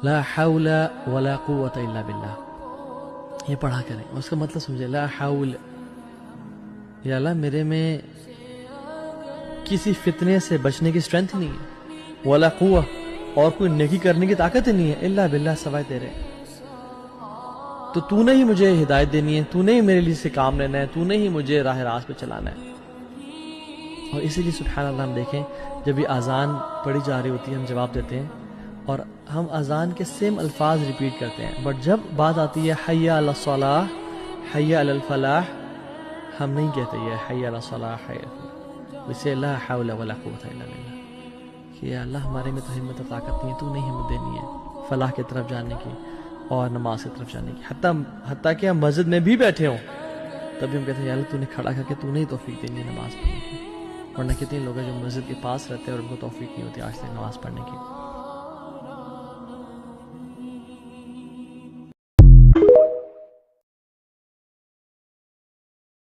لا حول ولا قوت الا باللہ، یہ پڑھا کریں. اس کا مطلب سمجھے، لا حول، یا اللہ میرے میں کسی فتنے سے بچنے کی اسٹرینتھ نہیں ہے، ولا قوہ، اور کوئی نیکی کرنے کی طاقت ہی نہیں ہے، الا باللہ، سوائے تیرے. تو نے ہی مجھے ہدایت دینی ہے، تو نے ہی میرے لیے سے کام لینا ہے، تو نے ہی مجھے راہ راست پہ چلانا ہے. اور اسی لیے سبحان اللہ ہم دیکھیں جب یہ اذان پڑھی جا رہی ہوتی ہے ہم جواب دیتے ہیں اور ہم اذان کے سیم الفاظ ریپیٹ کرتے ہیں، بٹ جب بات آتی ہے حی علی الصلاح، حی علی الفلاح، ہم نہیں کہتے یہ حی علی الصلاح، حی علی الفلاح. اسے لا حول ولا قوت الا باللہ، کہ اللہ ہمارے میں تو ہمت و طاقت نہیں ہے، تو نہیں ہمت دینی ہے فلاح کی طرف جانے کی اور نماز کی طرف جانے کی. حتیٰ کہ ہم مسجد میں بھی بیٹھے ہوں تب بھی ہم کہتے ہیں یا اللہ تو نے کھڑا کر کے تو نہیں توفیق دینی ہے نماز پڑھنے کی. ورنہ کتنے لوگ ہیں جو مسجد کے پاس رہتے ہیں اور ان کو توفیق نہیں ہوتی آج تک نماز پڑھنے کی.